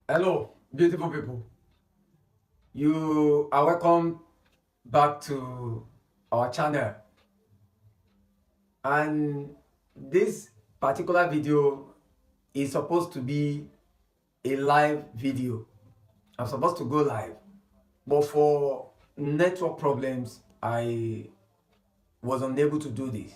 Hello, beautiful people. You are welcome back to our channel. And this particular video is supposed to be a live video. I'm supposed to go live, but for network problems, I was unable to do this.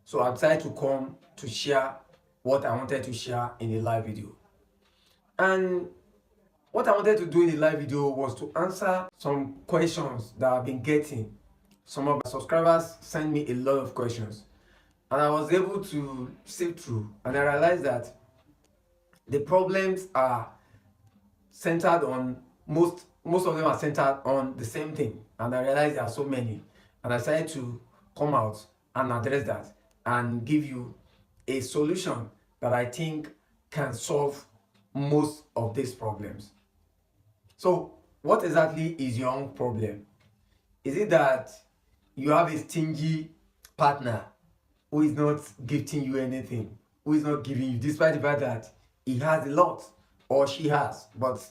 So I decided to come to share what I wanted to share in a live video. And what I wanted to do in the live video was to answer some questions that I've been getting. Some of my subscribers sent me a lot of questions, and I was able to sift through, and I realized that the problems are centered on most of them are centered on the same thing, and I realized there are so many, and I decided to come out and address that and give you a solution that I think can solve most of these problems. So, what exactly is your own problem? Is it that you have a stingy partner who is not gifting you anything, who is not giving you, despite the fact that he has a lot or she has, but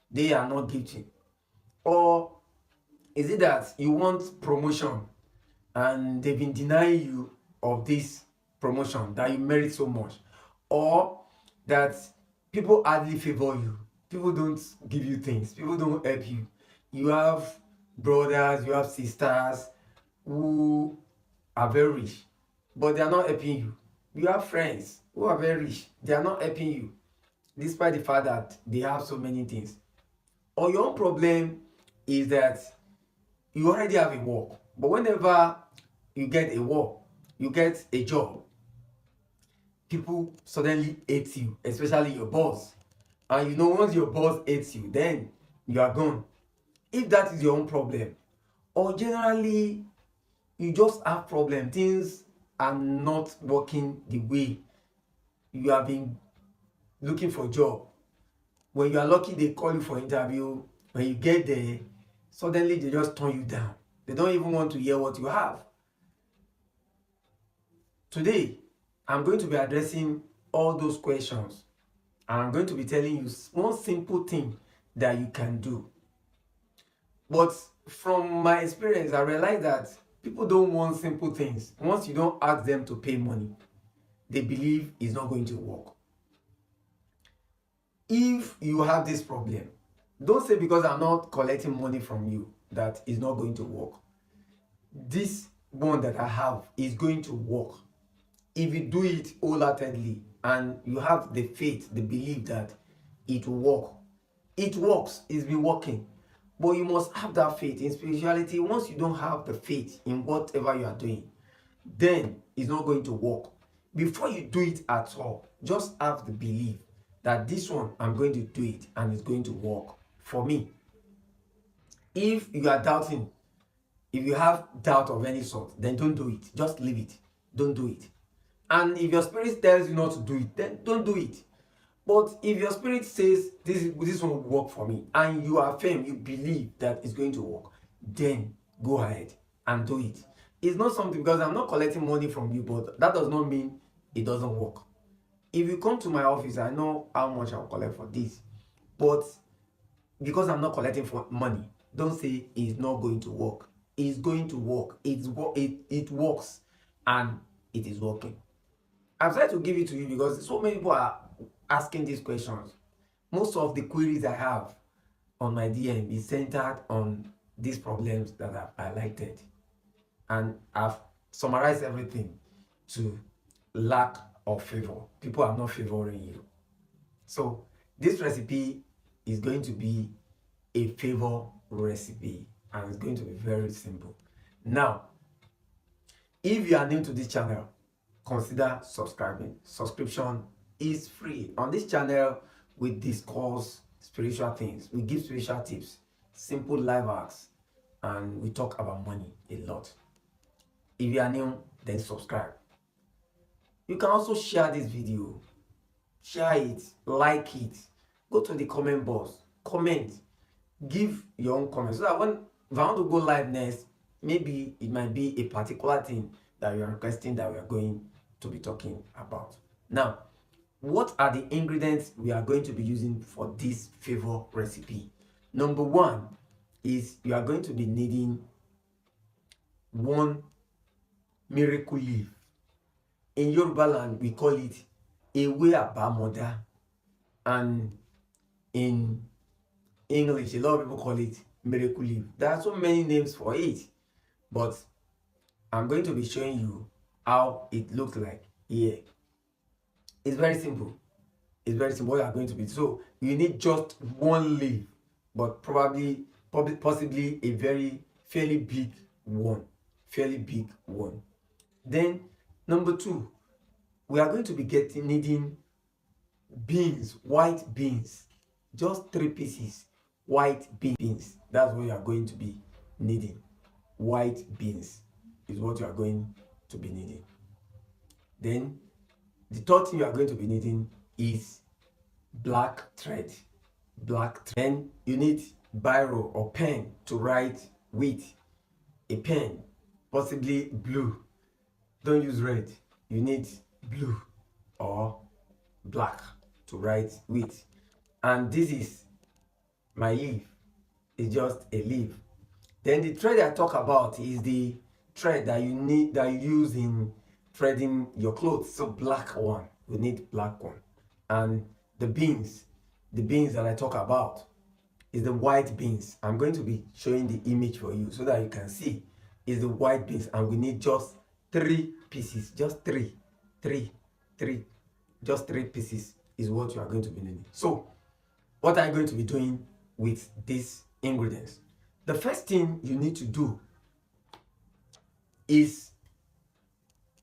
they are not gifting? Or is it that you want promotion and they've been denying you of this promotion that you merit so much? Or that people hardly favor you, people don't give you things, people don't help you? You have brothers, you have sisters who are very rich, but they are not helping you. You have friends who are very rich, they are not helping you, despite the fact that they have so many things. Or your own problem is that you already have a work, but whenever you get a work, you get a job, people suddenly hate you, especially your boss. And you know, once your boss hates you, then you are gone. If that is your own problem, or generally you just have problem, things are not working the way you have been looking for a job. When you are lucky, they call you for interview. When you get there, suddenly they just turn you down. They don't even want to hear what you have. Today, I'm going to be addressing all those questions, and I'm going to be telling you one simple thing that you can do. But from my experience, I realized that people don't want simple things. Once you don't ask them to pay money, they believe it's not going to work. If you have this problem, don't say because I'm not collecting money from you that it's not going to work. This one that I have is going to work if you do it wholeheartedly and you have the faith, the belief that it will work. It works, it's been working. But you must have that faith in spirituality. Once you don't have the faith in whatever you are doing, then it's not going to work. Before you do it at all, just have the belief that this one, I'm going to do it and it's going to work for me. If you are doubting, if you have doubt of any sort, then don't do it. Just leave it. Don't do it. And if your spirit tells you not to do it, then don't do it. But if your spirit says this one will work for me, and you are firm, you believe that it's going to work, then go ahead and do it. It's not something, because I'm not collecting money from you, but that does not mean it doesn't work. If you come to my office, I know how much I'll collect for this. But because I'm not collecting for money, don't say it's not going to work. It's going to work. It works, and it is working. I've tried to give it to you because so many people are asking these questions. Most of the queries I have on my DM is centered on these problems that I've highlighted, and I've summarized everything to lack of favor. People are not favoring you. So this recipe is going to be a favor recipe, and it's going to be very simple. Now, if you are new to this channel, consider subscribing. Subscription is free. On this channel, we discuss spiritual things, we give spiritual tips, simple life hacks, and we talk about money a lot. If you are new, then subscribe. You can also share this video, share it, like it, go to the comment box, comment, give your own comments, so that if I want to go live next, maybe it might be a particular thing that you are requesting that we are going to be talking about. Now, what are the ingredients we are going to be using for this favor recipe? Number one is you are going to be needing one miracle leaf. In Yoruba land, we call it ewe abamoda, and in English, a lot of people call it miracle leaf. There are so many names for it, but I'm going to be showing you how it looks like here. It's very simple. It's very simple. What you are going to be. So you need just one leaf, but possibly a fairly big one. Fairly big one. Then number two, we are going to be needing beans, white beans. Just 3 pieces. White beans. That's what you are going to be needing. White beans is what you are going to be needing. Then the third thing you are going to be needing is black thread. Then you need biro or pen to write with. A pen, possibly blue. Don't use red. You need blue or black to write with. And this is my leaf. It's just a leaf. Then the thread I talk about is the thread that you use in threading your clothes. So black one. We need black one. And the beans that I talk about is the white beans. I'm going to be showing the image for you so that you can see. Is the white beans, and we need just 3 pieces. Just three. Just 3 pieces is what you are going to be needing. So what are you going to be doing with these ingredients? The first thing you need to do is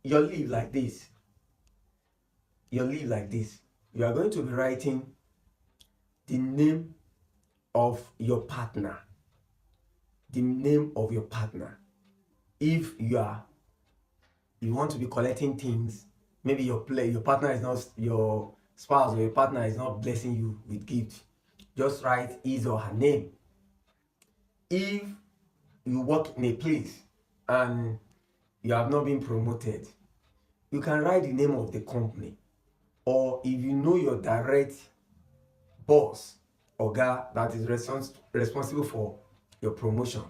your leaf like this. You are going to be writing the name of your partner. If you want to be collecting things, maybe your partner is not, your spouse or your partner is not blessing you with gifts, just write his or her name. If you work in a place and you have not been promoted, you can write the name of the company. Or if you know your direct boss or guy that is responsible for your promotion,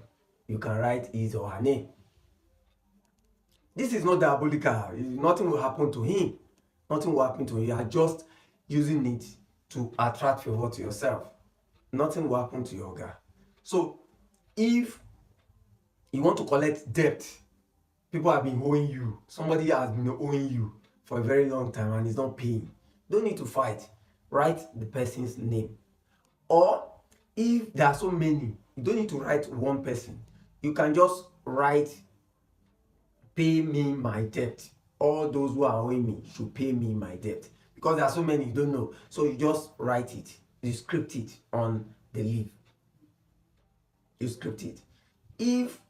you can write his or her name. This is not diabolical. Nothing will happen to him. You are just using it to attract favor to yourself. Nothing will happen to your guy. So if you want to collect debt, people have been owing you. Somebody has been owing you for a very long time and is not paying. Don't need to fight. Write the person's name. Or if there are so many, you don't need to write one person. You can just write, pay me my debt. All those who are owing me should pay me my debt. Because there are so many you don't know. So you just write it. You script it on the leaf. You script it. If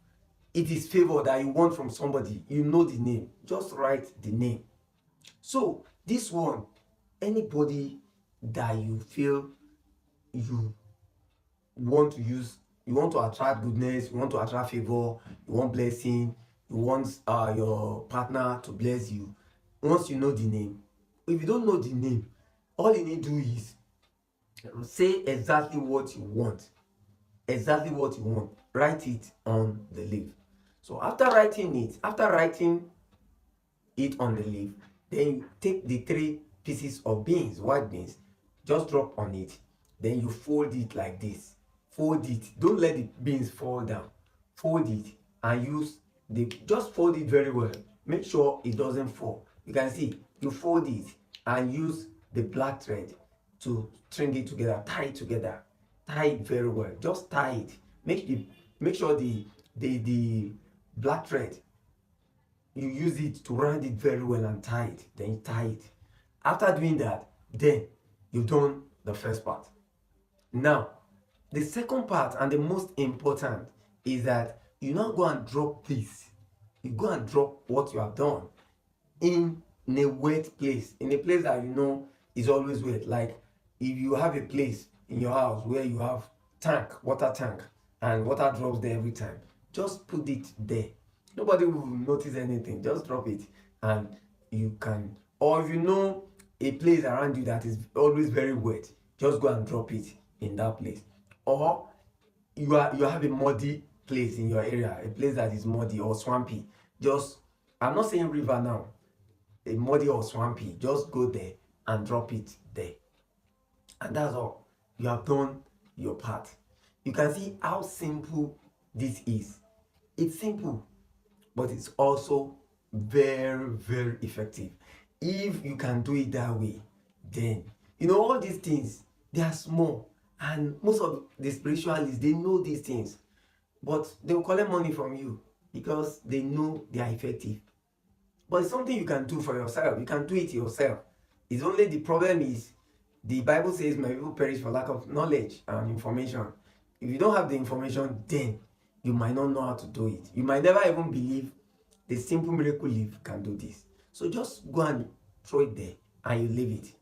it is favor that you want from somebody, you know the name, just write the name. So this one, anybody that you feel you want to use, you want to attract goodness, you want to attract favor, you want blessing, you want your partner to bless you. Once you know the name, if you don't know the name, all you need to do is say exactly what you want. Write it on the leaf. So after writing it on the leaf, then you take the 3 pieces of beans, white beans, just drop on it. Then you fold it like this. Fold it. Don't let the beans fall down. Fold it and just fold it very well. Make sure it doesn't fall. You can see, you fold it and use the black thread to string it together. Tie it together. Tie it very well. Just tie it. Make sure the black thread, you use it to round it very well and tie it. Then you tie it. After doing that, then you've done the first part. Now, the second part and the most important is that you now go and drop this. You go and drop what you have done in a wet place, in a place that you know is always wet. Like if you have a place in your house where you have water tank, and water drops there every time, just put it there. Nobody will notice anything. Just drop it, and you can. Or if you know a place around you that is always very wet, just go and drop it in that place. Or you have a muddy place in your area, a place that is muddy or swampy. Just, I'm not saying river now, a muddy or swampy, just go there and drop it there. And that's all. You have done your part. You can see how simple this is. It's simple, but it's also very, very effective. If you can do it that way, then all these things, they are small, and most of the spiritualists, they know these things, but they will collect money from you because they know they are effective. But it's something you can do for yourself. You can do it yourself. It's only, the problem is, the Bible says my people perish for lack of knowledge and information. If you don't have the information, then you might not know how to do it. You might never even believe the simple Miracleleaf can do this. So just go and throw it there and you leave it.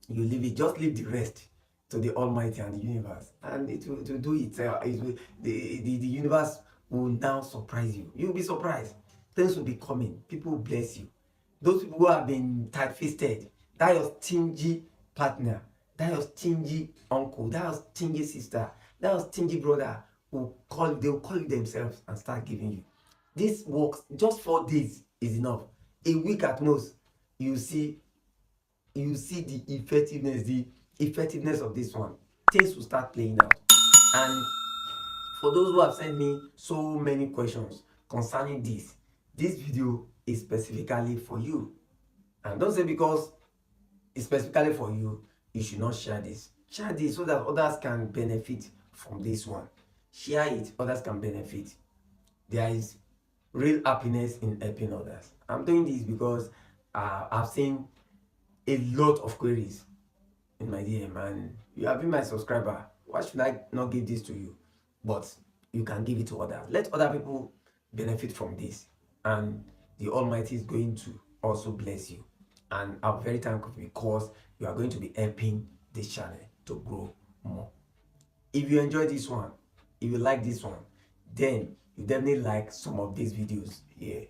You leave it. Just leave the rest to the Almighty and the universe. And it will do itself. The universe will now surprise you. You'll be surprised. Things will be coming. People will bless you. Those people who have been tight-fisted, that your stingy partner, that your stingy uncle, that your stingy sister, that your stingy brother, they will call you themselves and start giving you. This works. Just 4 days is enough. A week at most, you see the effectiveness of this one. Things will start playing out. And for those who have sent me so many questions concerning this video is specifically for you. And don't say because it's specifically for you, you should not share this. Share this so that others can benefit from this one. Share it, others can benefit. There is real happiness in helping others. I'm doing this because I've seen a lot of queries in my DM, and you have been my subscriber. Why should I not give this to you? But you can give it to others. Let other people benefit from this, and the Almighty is going to also bless you. And I'm very thankful because you are going to be helping this channel to grow more. If you enjoy this one, if you like this one, then you definitely like some of these videos here.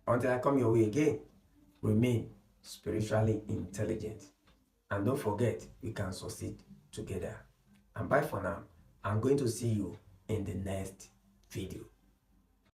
Until I come your way again, remain spiritually intelligent. And don't forget, we can succeed together. And bye for now. I'm going to see you in the next video.